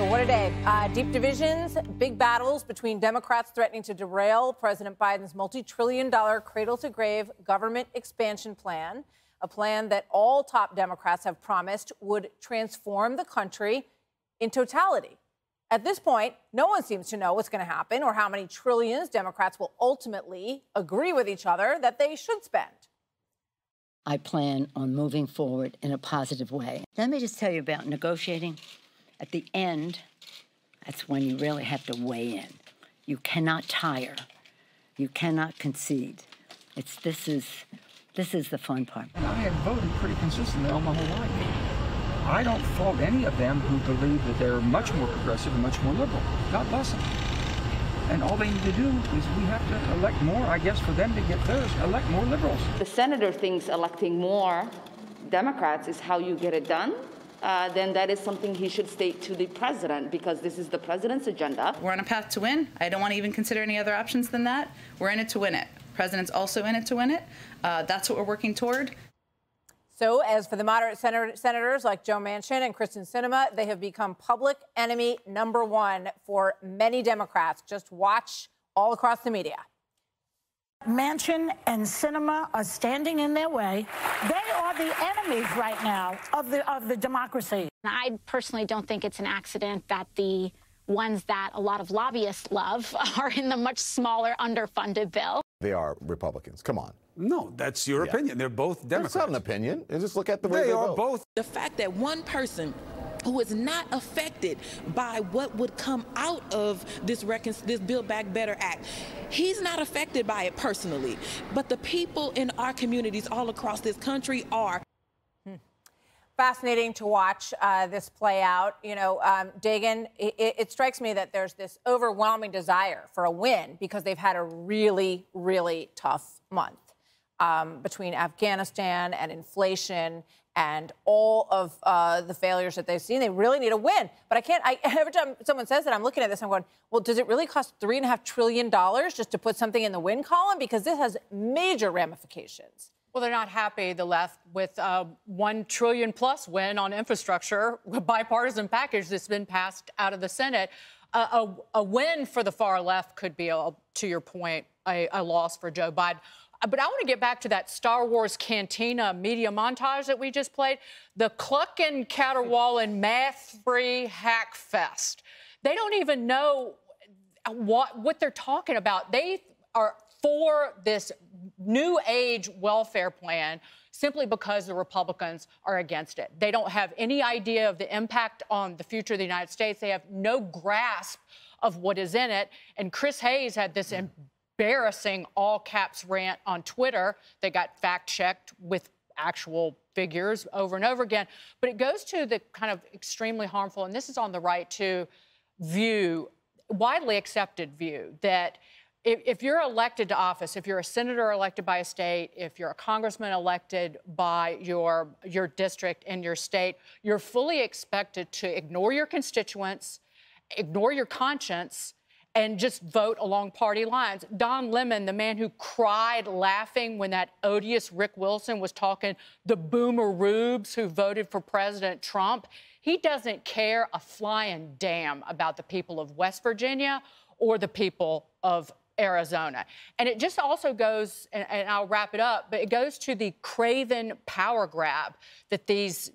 So what a day. Deep divisions, big battles between Democrats threatening to derail President Biden's multi-trillion-dollar cradle-to-grave government expansion plan, a plan that all top Democrats have promised would transform the country in totality. At this point, no one seems to know what's going to happen or how many trillions Democrats will ultimately agree with each other that they should spend. I plan on moving forward in a positive way. Let me just tell you about negotiating. At the end, that's when you really have to weigh in. You cannot tire. You cannot concede. This is the fun part. And I have voted pretty consistently all my whole life. I don't fault any of them who believe that they're much more progressive and much more liberal. God bless them. And all they need to do is we have to elect more, I guess, for them to get theirs, elect more liberals. The senator thinks electing more Democrats is how you get it done. Then that is something he should state to the president, because this is the president's agenda. We're on a path to win. I don't want to even consider any other options than that. We're in it to win it. The president's also in it to win it. That's what we're working toward. So as for the moderate senators like Joe Manchin and Kyrsten Sinema, they have become public enemy #1 for many Democrats. Just watch all across the media. Manchin and Sinema are standing in their way. They are the enemies right now of the democracy. I personally don't think it's an accident that the ones that a lot of lobbyists love are in the much smaller, underfunded bill. They are Republicans. Come on. No, that's your opinion. They're both Democrats. That's not an opinion. Just look at the way they are vote. Both. The fact that one person who is not affected by what would come out of this Build Back Better Act, he's not affected by it personally, but the people in our communities all across this country are. Fascinating to watch this play out. You know, Dagan, it strikes me that there's this overwhelming desire for a win because they've had a really, really tough month between Afghanistan and inflation and all of the failures that they've seen. They really need a win. But every time someone says that, I'm looking at this, I'm going, well, does it really cost $3.5 trillion just to put something in the win column? Because this has major ramifications. Well, they're not happy, the left, with a $1 trillion+ win on infrastructure, a bipartisan package that's been passed out of the Senate. A win for the far left could be, to your point, a loss for Joe Biden. But I want to get back to that Star Wars Cantina media montage that we just played. The Cluckin' Caterwauling math-free hack fest. They don't even know what they're talking about. They are for this new age welfare plan simply because the Republicans are against it. They don't have any idea of the impact on the future of the United States. They have no grasp of what is in it. And Chris Hayes had this embarrassing all-caps rant on Twitter that got fact-checked with actual figures over and over again. But it goes to the kind of extremely harmful, and this is on the right too, view, widely accepted view, that if you're elected to office, if you're a senator elected by a state, if you're a congressman elected by your district in your state, you're fully expected to ignore your constituents, ignore your conscience, and just vote along party lines. Don Lemon, the man who cried laughing when that odious Rick Wilson was talking the boomer rubes who voted for President Trump, he doesn't care a flying damn about the people of West Virginia or the people of Arizona. And it just also goes, and I'll wrap it up, but it goes to the craven power grab that these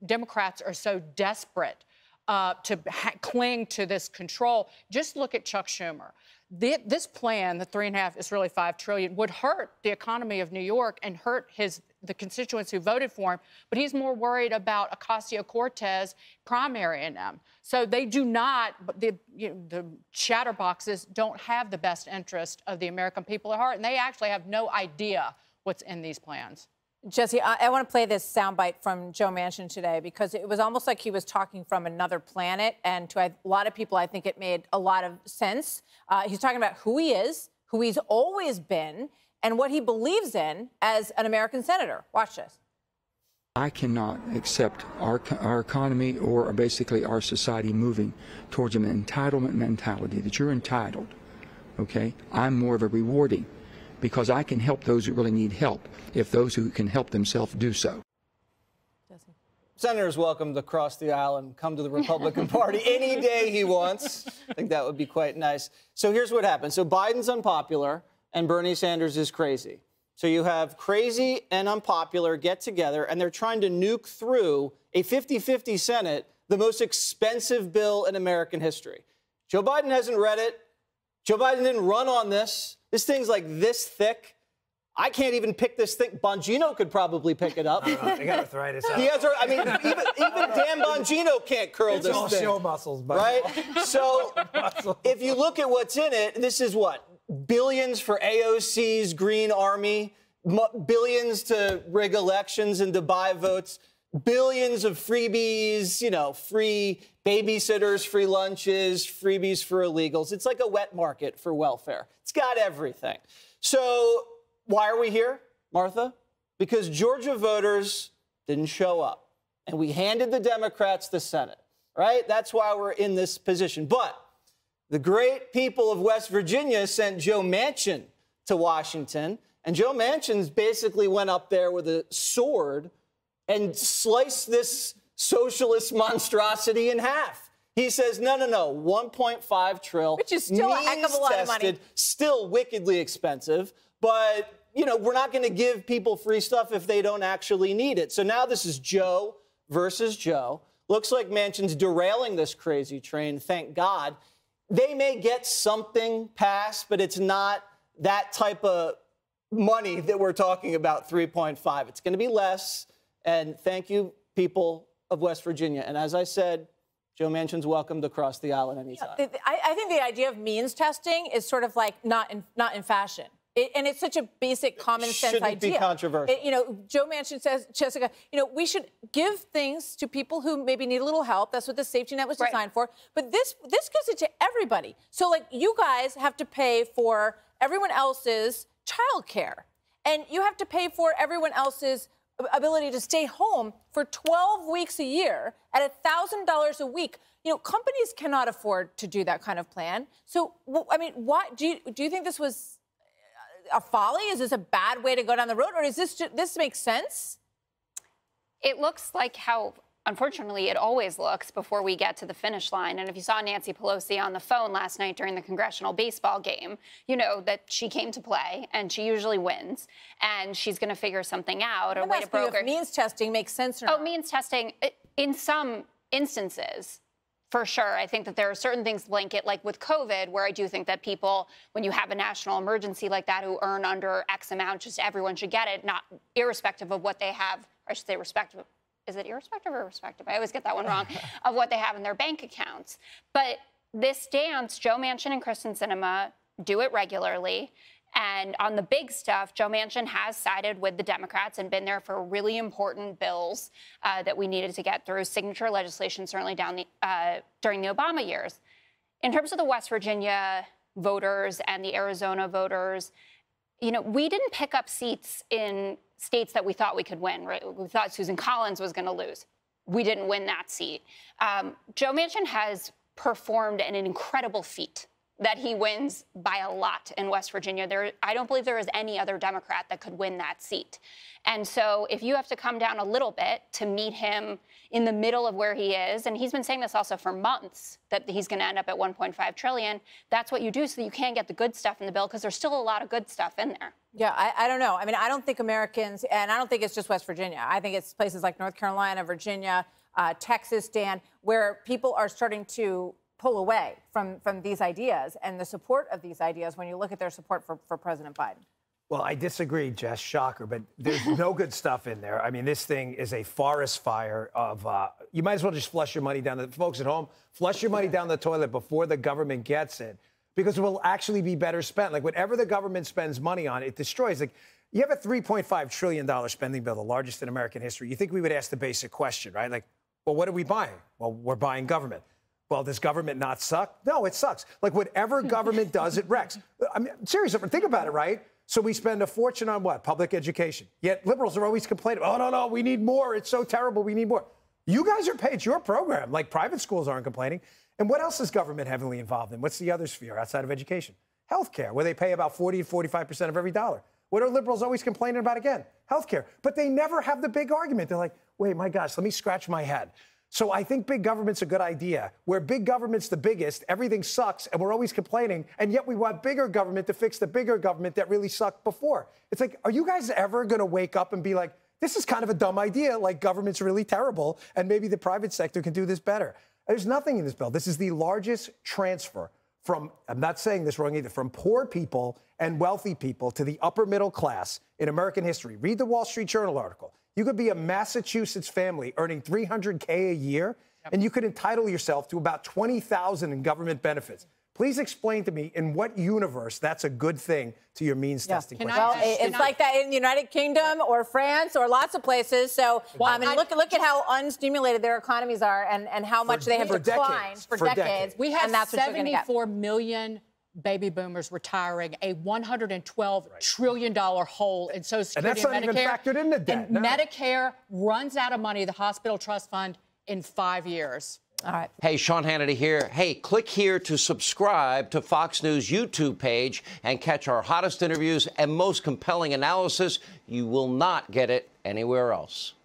Democrats are so desperate to cling to this control. Just look at Chuck Schumer. This plan, the $3.5, it's really $5 trillion, would hurt the economy of New York and hurt the constituents who voted for him. But he's more worried about Ocasio-Cortez primarying them. So they do not, the chatterboxes don't have the best interest of the American people at heart, and they actually have no idea what's in these plans. Jesse, I want to play this soundbite from Joe Manchin today because it was almost like he was talking from another planet. And to a lot of people, I think it made a lot of sense. He's talking about who he is, who he's always been, and what he believes in as an American senator. Watch this. I cannot accept our economy or basically our society moving towards an entitlement mentality that you're entitled, okay? I'm more of a rewarding, because I can help those who really need help if those who can help themselves do so. Senator's welcome to cross the aisle and come to the Republican Party any day he wants. I think that would be quite nice. So here's what happened. So Biden's unpopular and Bernie Sanders is crazy. So you have crazy and unpopular get together, and they're trying to nuke through a 50-50 Senate, the most expensive bill in American history. Joe Biden hasn't read it. Joe Biden didn't run on this. This thing's like this thick. I can't even pick this thing. Bongino could probably pick it up. I got arthritis. He has, I mean, even Dan Bongino can't curl it's this all thing. show muscles, buddy. Right? So if you look at what's in it, this is what? Billions for AOC's Green Army, billions to rig elections and to buy votes, billions of freebies, you know, free babysitters, free lunches, freebies for illegals. It's like a wet market for welfare. It's got everything. So why are we here, Martha? Because Georgia voters didn't show up, and we handed the Democrats the Senate, right? That's why we're in this position. But the great people of West Virginia sent Joe Manchin to Washington, and Joe Manchin basically went up there with a sword and sliced this socialist monstrosity in half. He says, no, 1.5 trillion. Which is still a heck of a lot of money. Still wickedly expensive, but you know, we're not going to give people free stuff if they don't actually need it. So now this is Joe versus Joe. Looks like Manchin's derailing this crazy train, thank God. They may get something passed, but it's not that type of money that we're talking about, 3.5. It's going to be less. And thank you, people of West Virginia. And as I said, Joe Manchin's welcome to cross the aisle at any time. I think the idea of means testing is sort of like not in fashion. And it's such a basic common sense idea. Shouldn't be controversial. You know, Joe Manchin says, Jessica, you know, we should give things to people who maybe need a little help. That's what the safety net was designed for. But this gives it to everybody. So, like, you guys have to pay for everyone else's child care. And you have to pay for everyone else's ability to stay home for 12 weeks a year at $1,000 a week. You know, companies cannot afford to do that kind of plan. So, I mean, why do you think this was a folly? Is this a bad way to go down the road, or does this make sense? It looks like how, unfortunately, it always looks before we get to the finish line. And if you saw Nancy Pelosi on the phone last night during the congressional baseball game, you know that she came to play, and she usually wins, and she's going to figure something out. A way to broker. Means testing makes sense or not? Means testing, in some instances, for sure. I think that there are certain things blanket, like with COVID, where I do think that people, when you have a national emergency like that, who earn under X amount, just everyone should get it, not irrespective of what they have, or I should say respective. Is it irrespective or respective? I always get that one wrong, of what they have in their bank accounts. But this dance, Joe Manchin and Kristen Sinema do it regularly. And on the big stuff, Joe Manchin has sided with the Democrats and been there for really important bills that we needed to get through, signature legislation certainly during the Obama years. In terms of the West Virginia voters and the Arizona voters, you know, we didn't pick up seats in states that we thought we could win, right? We thought Susan Collins was going to lose. We didn't win that seat. Joe Manchin has performed an incredible feat that he wins by a lot in West Virginia. I don't believe there is any other Democrat that could win that seat. And so if you have to come down a little bit to meet him in the middle of where he is, and he's been saying this also for months, that he's going to end up at 1.5 trillion, that's what you do so that you can get the good stuff in the bill, because there's still a lot of good stuff in there. Yeah, I don't know. I mean, I don't think Americans, and I don't think it's just West Virginia. I think it's places like North Carolina, Virginia, Texas, Dan, where people are starting to pull away from these ideas and the support of these ideas when you look at their support for President Biden. Well, I disagree, Jess. Shocker, but there's no good stuff in there. I mean, this thing is a forest fire of, you might as well just flush your money down the, folks at home, flush your money down the toilet before the government gets it, because it will actually be better spent. Like, whatever the government spends money on, it destroys. Like, you have a $3.5 trillion spending bill, the largest in American history. You think we would ask the basic question, right? Like, well, what are we buying? Well, we're buying government. Well, does government not suck? No, it sucks. Like, whatever government does, it wrecks. I mean, seriously, think about it, right? So we spend a fortune on what? Public education. Yet liberals are always complaining, oh, no, we need more. It's so terrible. We need more. You guys are paid. It's your program. Like, private schools aren't complaining. And what else is government heavily involved in? What's the other sphere outside of education? Healthcare, where they pay about 40 to 45% of every dollar. What are liberals always complaining about again? Healthcare. But they never have the big argument. They're like, wait, my gosh, let me scratch my head. So I think big government's a good idea. Where big government's the biggest, everything sucks, and we're always complaining, and yet we want bigger government to fix the bigger government that really sucked before. It's like, are you guys ever going to wake up and be like, this is kind of a dumb idea, like government's really terrible, and maybe the private sector can do this better? There's nothing in this bill. This is the largest transfer from, I'm not saying this wrong either, from poor people and wealthy people to the upper middle class in American history. Read the Wall Street Journal article. You could be a Massachusetts family earning $300K a year, and you could entitle yourself to about $20,000 in government benefits. Please explain to me in what universe that's a good thing to your means testing question. Well, it's like that in the United Kingdom or France or lots of places. So, and look at how unstimulated their economies are and how much they have declined for decades. We have and that's 74 million baby boomers retiring, a $112 trillion hole in Social Security and that's not even factored in the debt. And Medicare runs out of money, the hospital trust fund, in 5 years. All right. Hey, Sean Hannity here. Hey, click here to subscribe to Fox News YouTube page and catch our hottest interviews and most compelling analysis. You will not get it anywhere else.